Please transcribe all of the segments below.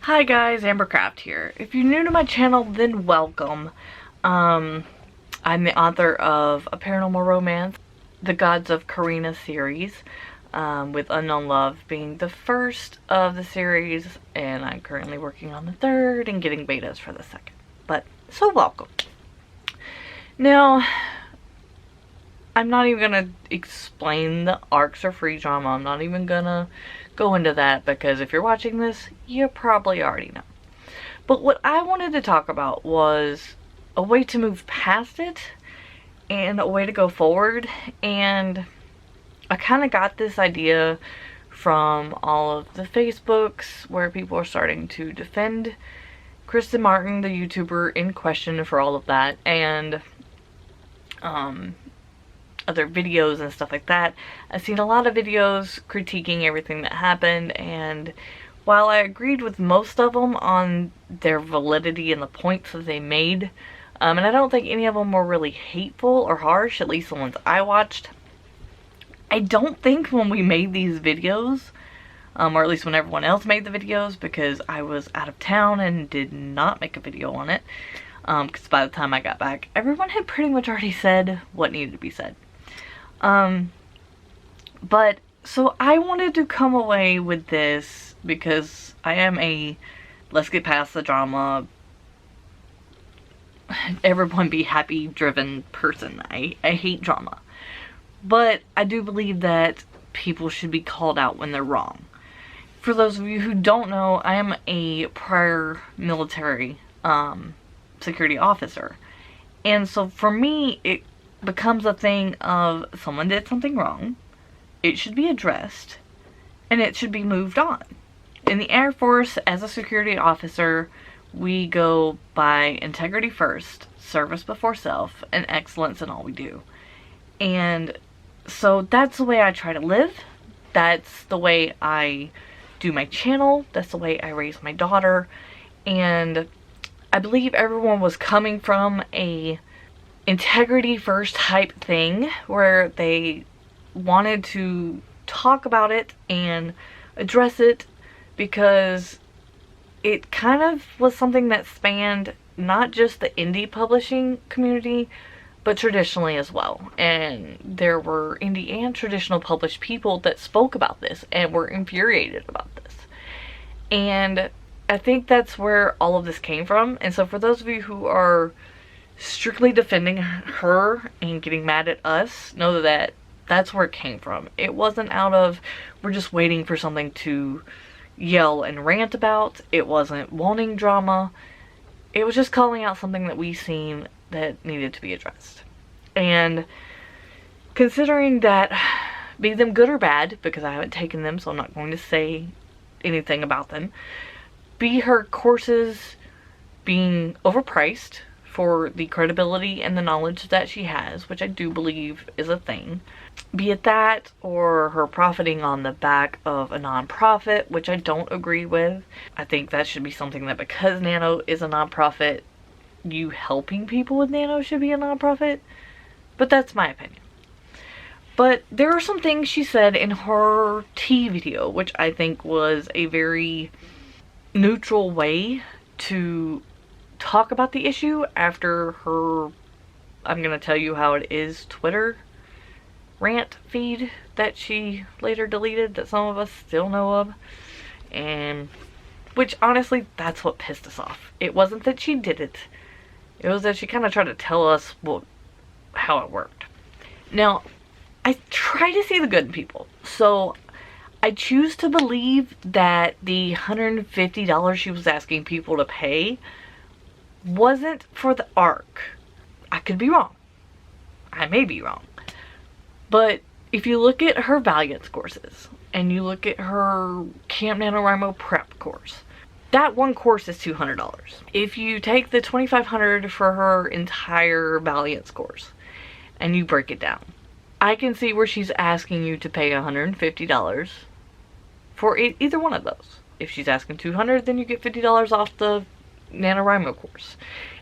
Hi guys, Ambercraft here. If you're new to my channel, then welcome. I'm the author of a paranormal romance, The Gods of Karina series, with Unknown Love being the first of the series, and I'm currently working on the third and getting betas for the second. But, so welcome. Now, I'm not even gonna explain the arcs or free drama. I'm not even gonna go into that because if you're watching this, you probably already know. But what I wanted to talk about was a way to move past it and a way to go forward. And I kind of got this idea from all of the Facebooks where people are starting to defend Kristen Martin, the YouTuber in question, for all of that, and other videos and stuff like that. I've seen a lot of videos critiquing everything that happened, and while I agreed with most of them on their validity and the points that they made, and I don't think any of them were really hateful or harsh, at least the ones I watched, I don't think when we made these videos, or at least when everyone else made the videos, because I was out of town and did not make a video on it, because by the time I got back, everyone had pretty much already said what needed to be said. But, so I wanted to come away with this because I am a let's get past the drama, everyone be happy driven person. I hate drama. But I do believe that people should be called out when they're wrong. For those of you who don't know, I am a prior military security officer. And so for me, it becomes a thing of someone did something wrong, it should be addressed, and it should be moved on. In the Air Force, as a security officer, we go by integrity first, service before self, and excellence in all we do. And so that's the way I try to live. That's the way I do my channel. That's the way I raise my daughter. And I believe everyone was coming from a integrity first type thing where they wanted to talk about it and address it because it kind of was something that spanned not just the indie publishing community, but traditionally as well. And there were indie and traditional published people that spoke about this and were infuriated about this. And I think that's where all of this came from. And so for those of you who are strictly defending her and getting mad at us, know that that's where it came from. It wasn't out of, we're just waiting for something to yell and rant about. It wasn't wanting drama. It was just calling out something that we seen that needed to be addressed. And considering that, be them good or bad, because I haven't taken them, so I'm not going to say anything about them, be her courses being overpriced for the credibility and the knowledge that she has, which I do believe is a thing. Be it that, or her profiting on the back of a non-profit, which I don't agree with. I think that should be something that, because Nano is a non-profit, you helping people with Nano should be a non-profit. But that's my opinion. But there are some things she said in her tea video, which I think was a very neutral way to talk about the issue after her, I'm gonna tell you how it is, Twitter rant feed that she later deleted that some of us still know of. And which honestly, that's what pissed us off. It wasn't that she did it. It was that she kind of tried to tell us how it worked. Now, I try to see the good in people. So I choose to believe that the $150 she was asking people to pay wasn't for the arc. I could be wrong. I may be wrong. But if you look at her Valiance courses, and you look at her Camp NaNoWriMo prep course, that one course is $200. If you take the $2,500 for her entire Valiance course, and you break it down, I can see where she's asking you to pay $150 for either one of those. If she's asking $200, then you get $50 off the NaNoWriMo course.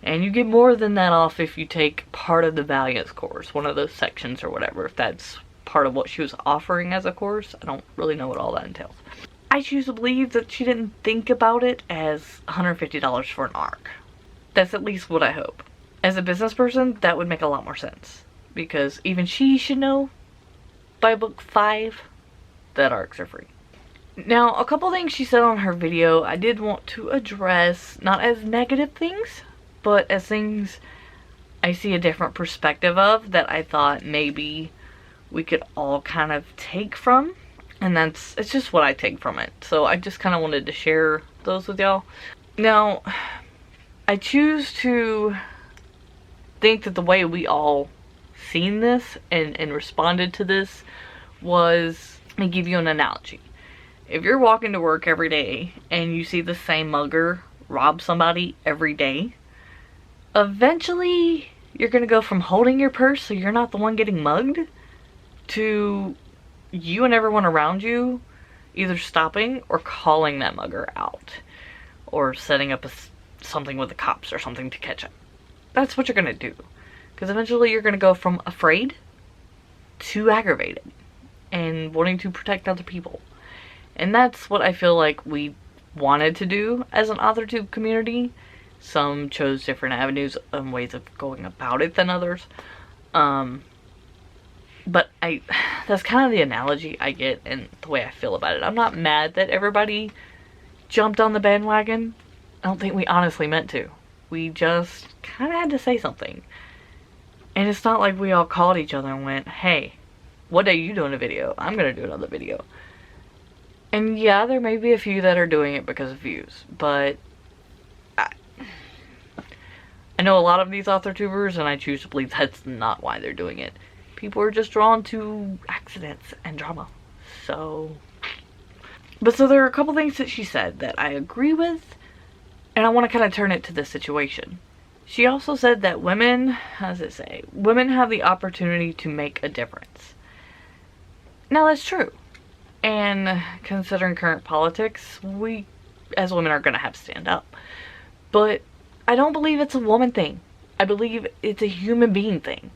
And you get more than that off if you take part of the Valiance course, one of those sections or whatever, if that's part of what she was offering as a course. I don't really know what all that entails. I choose to believe that she didn't think about it as $150 for an arc. That's at least what I hope. As a business person, that would make a lot more sense. Because even she should know by book 5 that arcs are free. Now, a couple things she said on her video I did want to address, not as negative things, but as things I see a different perspective of that I thought maybe we could all kind of take from. And it's just what I take from it. So I just kind of wanted to share those with y'all. Now, I choose to think that the way we all seen this and responded to this was, let me give you an analogy. If you're walking to work every day and you see the same mugger rob somebody every day, eventually you're going to go from holding your purse so you're not the one getting mugged to you and everyone around you either stopping or calling that mugger out or setting up something with the cops or something to catch him. That's what you're going to do. Because eventually you're going to go from afraid to aggravated and wanting to protect other people. And that's what I feel like we wanted to do as an AuthorTube community. Some chose different avenues and ways of going about it than others. But that's kind of the analogy I get and the way I feel about it. I'm not mad that everybody jumped on the bandwagon. I don't think we honestly meant to. We just kind of had to say something. And it's not like we all called each other and went, hey, what day are you doing a video? I'm going to do another video. And yeah, there may be a few that are doing it because of views, but I know a lot of these AuthorTubers, and I choose to believe that's not why they're doing it. People are just drawn to accidents and drama. So there are a couple things that she said that I agree with, and I want to kind of turn it to this situation. She also said that women, how does it say? Women have the opportunity to make a difference. Now that's true. And considering current politics, we as women are going to have to stand up. But I don't believe it's a woman thing. I believe it's a human being thing.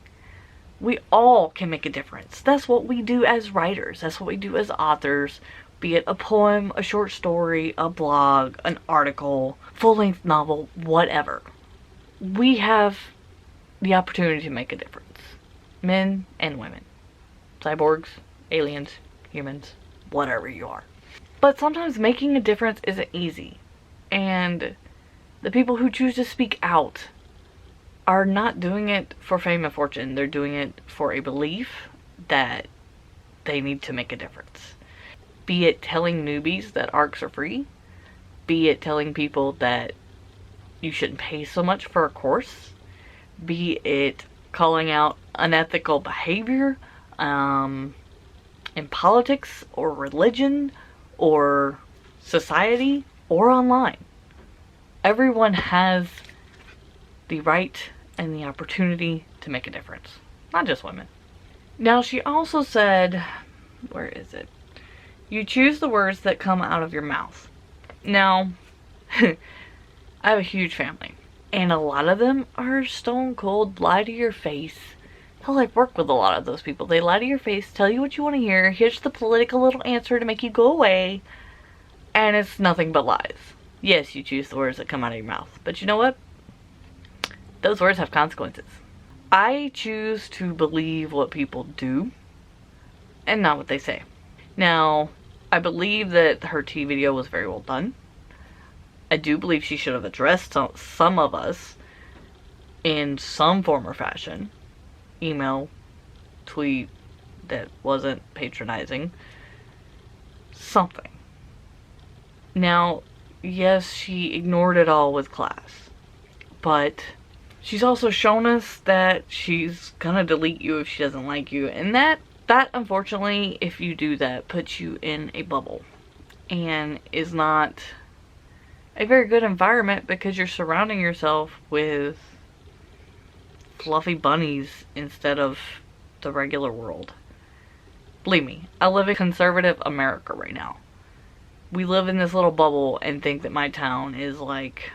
We all can make a difference. That's what we do as writers. That's what we do as authors. Be it a poem, a short story, a blog, an article, full-length novel, whatever. We have the opportunity to make a difference. Men and women. Cyborgs, aliens, humans, whatever you are. But sometimes making a difference isn't easy. And the people who choose to speak out are not doing it for fame and fortune. They're doing it for a belief that they need to make a difference. Be it telling newbies that arcs are free. Be it telling people that you shouldn't pay so much for a course. Be it calling out unethical behavior in politics or religion or society or online. Everyone has the right and the opportunity to make a difference. Not just women. Now she also said, where is it? You choose the words that come out of your mouth. Now, I have a huge family. And a lot of them are stone cold, lie to your face. Hell, I've worked with a lot of those people. They lie to your face, tell you what you want to hear. Here's the political little answer to make you go away. And it's nothing but lies. Yes, you choose the words that come out of your mouth. But you know what? Those words have consequences. I choose to believe what people do and not what they say. Now, I believe that her tea video was very well done. I do believe she should have addressed some of us in some form or fashion. Email, tweet that wasn't patronizing. Something. Now, yes, she ignored it all with class. But she's also shown us that she's gonna delete you if she doesn't like you. And that unfortunately, if you do that, puts you in a bubble. And is not a very good environment because you're surrounding yourself with fluffy bunnies instead of the regular world. Believe me, I live in conservative America right now. We live in this little bubble and think that my town is like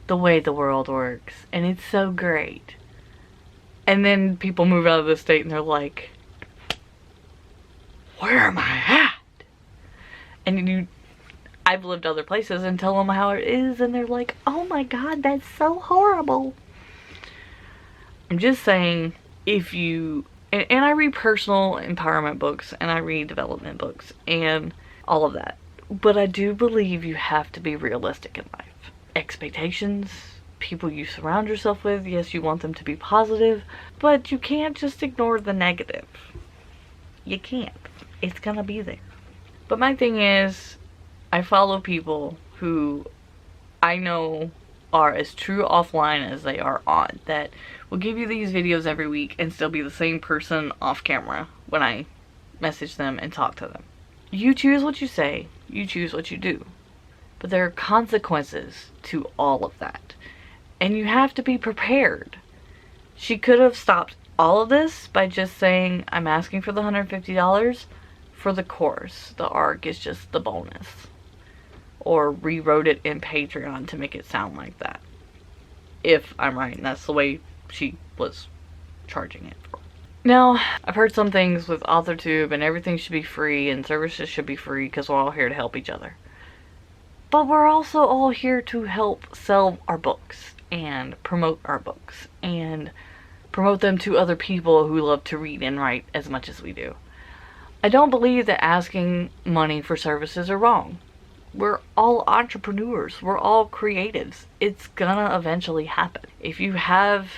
the way the world works and it's so great. And then people move out of the state and they're like, where am I at? And I've lived other places and tell them how it is, and they're like, oh my god, that's so horrible. I'm just saying, if you, and I read personal empowerment books, and I read development books, and all of that. But I do believe you have to be realistic in life. Expectations, people you surround yourself with, yes, you want them to be positive, but you can't just ignore the negative. You can't. It's gonna be there. But my thing is, I follow people who I know are as true offline as they are on, that will give you these videos every week and still be the same person off camera when I message them and talk to them. You choose what you say, you choose what you do. But there are consequences to all of that. And you have to be prepared. She could have stopped all of this by just saying, I'm asking for the $150 for the course. The ARC is just the bonus. Or rewrote it in Patreon to make it sound like that. If I'm right, and that's the way she was charging it for. Now, I've heard some things with AuthorTube and everything should be free and services should be free because we're all here to help each other. But we're also all here to help sell our books and promote our books and promote them to other people who love to read and write as much as we do. I don't believe that asking money for services are wrong. We're all entrepreneurs. We're all creatives. It's gonna eventually happen. If you have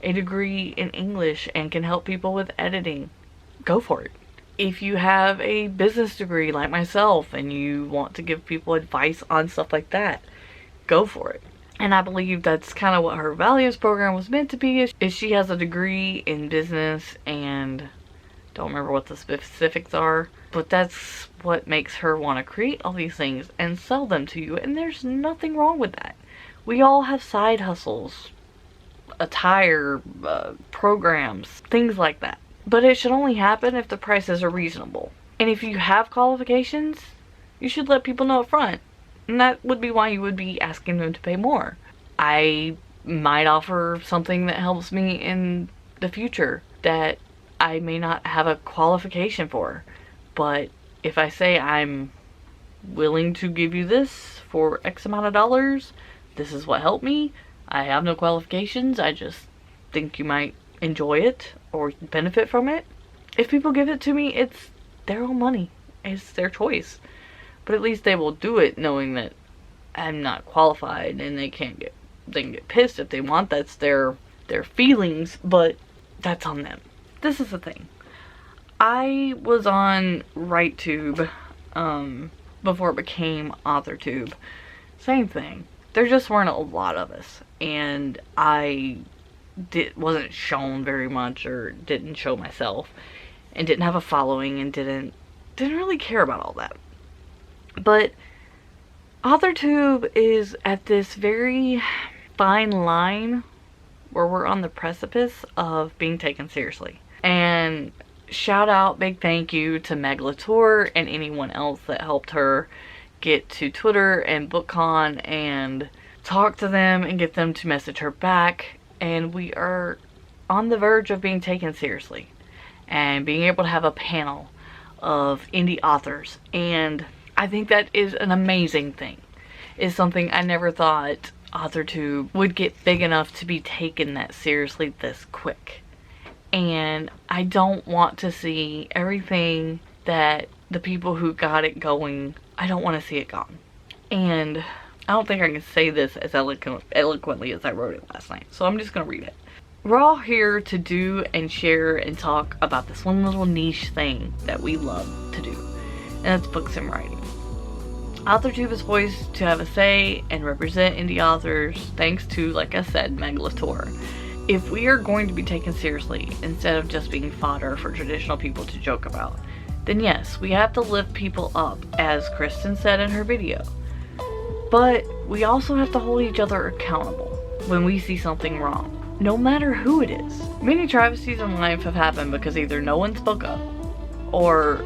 a degree in English and can help people with editing, go for it. If you have a business degree like myself and you want to give people advice on stuff like that, go for it. And I believe that's kind of what her values program was meant to be, is she has a degree in business and don't remember what the specifics are, but that's what makes her want to create all these things and sell them to you, and there's nothing wrong with that. We all have side hustles, attire, programs, things like that. But it should only happen if the prices are reasonable. And if you have qualifications, you should let people know up front. And that would be why you would be asking them to pay more. I might offer something that helps me in the future that I may not have a qualification for. But if I say I'm willing to give you this for X amount of dollars, this is what helped me, I have no qualifications, I just think you might enjoy it or benefit from it. If people give it to me, it's their own money. It's their choice. But at least they will do it knowing that I'm not qualified, and they can get pissed if they want. That's their feelings, but that's on them. This is the thing. I was on RightTube before it became AuthorTube. Same thing. There just weren't a lot of us, and I wasn't shown very much, or didn't show myself, and didn't have a following, and didn't really care about all that. But AuthorTube is at this very fine line where we're on the precipice of being taken seriously. And shout out, big thank you to Meg Latour and anyone else that helped her get to Twitter and BookCon and talk to them and get them to message her back. And we are on the verge of being taken seriously and being able to have a panel of indie authors. And I think that is an amazing thing. It's something I never thought AuthorTube would get big enough to be taken that seriously this quick. And I don't want to see everything that the people who got it going, I don't want to see it gone. And I don't think I can say this as eloquently as I wrote it last night, so I'm just going to read it. We're all here to do and share and talk about this one little niche thing that we love to do, and that's books and writing. AuthorTube is poised to have a say and represent indie authors thanks to, like I said, Meg Latour. If we are going to be taken seriously instead of just being fodder for traditional people to joke about, then yes, we have to lift people up, as Kristen said in her video. But we also have to hold each other accountable when we see something wrong, no matter who it is. Many travesties in life have happened because either no one spoke up, or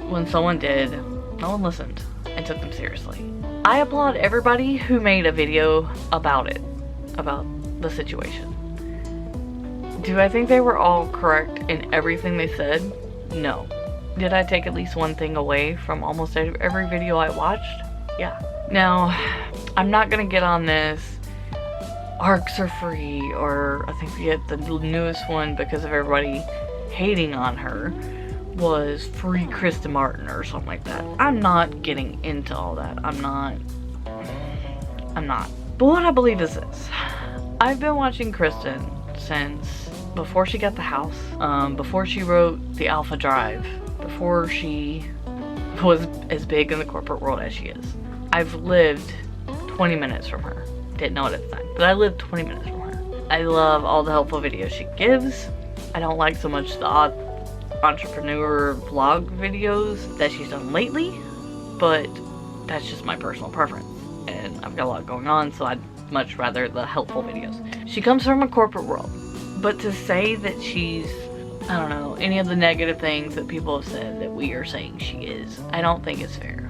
when someone did, no one listened and took them seriously. I applaud everybody who made a video about it, about the situation. Do I think they were all correct in everything they said? No. Did I take at least one thing away from almost every video I watched? Yeah. Now, I'm not gonna get on this arcs are free, or I think we get the newest one because of everybody hating on her was free Kristen Martin or something like that. I'm not getting into all that. I'm not. But what I believe is this. I've been watching Kristen since before she got the house, before she wrote The Alpha Drive, before she was as big in the corporate world as she is. I've lived 20 minutes from her. Didn't know it at the time, but I lived 20 minutes from her. I love all the helpful videos she gives. I don't like so much the odd entrepreneur vlog videos that she's done lately, but that's just my personal preference. And I've got a lot going on, so I'd much rather the helpful videos. She comes from a corporate world, but to say that she's, I don't know, any of the negative things that people have said that we are saying she is, I don't think it's fair.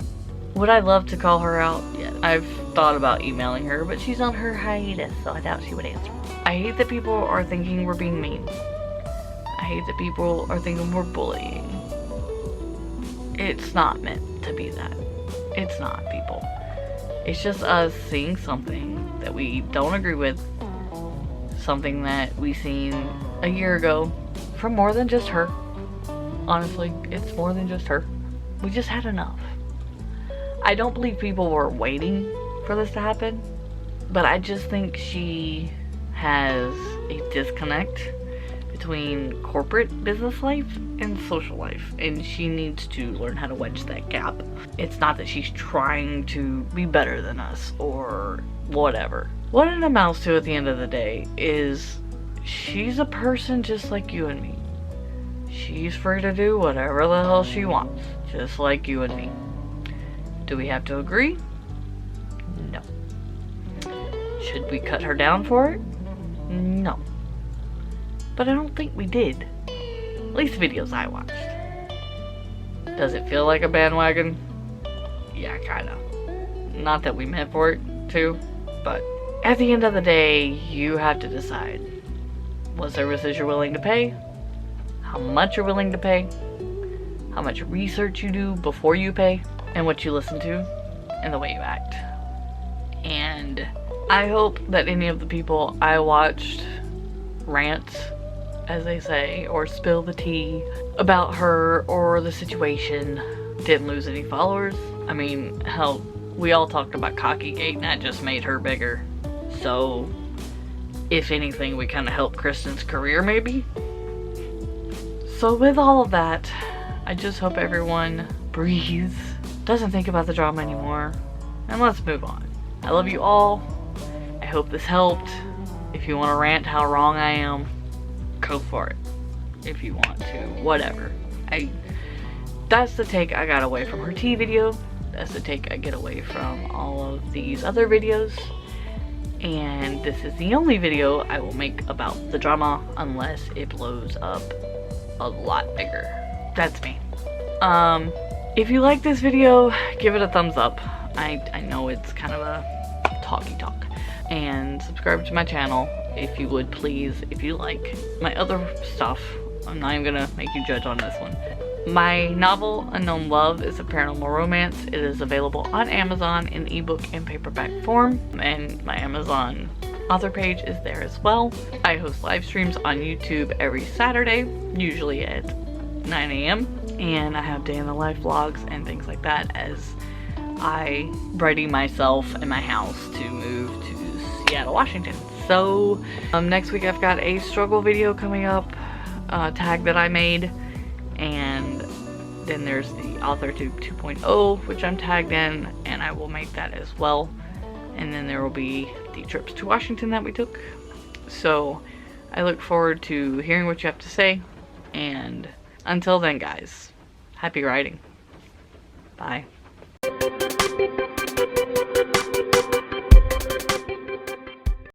Would I love to call her out? Yeah, I've thought about emailing her, but she's on her hiatus, so I doubt she would answer. I hate that people are thinking we're being mean. I hate that people are thinking we're bullying. It's not meant to be that. It's not, people. It's just us seeing something that we don't agree with, something that we seen a year ago from more than just her. Honestly, it's more than just her. We just had enough. I don't believe people were waiting for this to happen, but I just think she has a disconnect between corporate business life and social life, and she needs to learn how to wedge that gap. It's not that she's trying to be better than us or whatever. What it amounts to at the end of the day is she's a person just like you and me. She's free to do whatever the hell she wants, just like you and me. Do we have to agree? No. Should we cut her down for it? No. But I don't think we did. At least the videos I watched. Does it feel like a bandwagon? Yeah, kinda. Not that we meant for it to, but at the end of the day, you have to decide. Was there residual you're willing to pay? How much you're willing to pay? How much research you do before you pay? And what you listen to? And the way you act. And I hope that any of the people I watched rant, as they say, or spill the tea about her or the situation didn't lose any followers. I mean, hell, we all talked about Cockygate and that just made her bigger. So, if anything, we kind of helped Kristen's career maybe. So with all of that, I just hope everyone breathes, doesn't think about the drama anymore, and let's move on. I love you all. I hope this helped. If you want to rant how wrong I am, go for it. If you want to, whatever. That's the take I got away from her tea video. That's the take I get away from all of these other videos. And this is the only video I will make about the drama unless it blows up a lot bigger. That's me. If you like this video, give it a thumbs up. I know it's kind of a talky talk. And subscribe to my channel if you would, please. If you like my other stuff, I'm not even gonna make you judge on this one. My novel, Unknown Love, is a paranormal romance. It is available on Amazon in ebook and paperback form, and my Amazon author page is there as well. I host live streams on YouTube every Saturday, usually at 9 a.m. and I have day in the life vlogs and things like that as I ready myself and my house to move to Seattle, Washington. So next week I've got a struggle video coming up, tag that I made, and then there's the Author Tube 2.0, which I'm tagged in, and I will make that as well. And then there will be the trips to Washington that we took. So I look forward to hearing what you have to say, and until then guys, happy writing. Bye.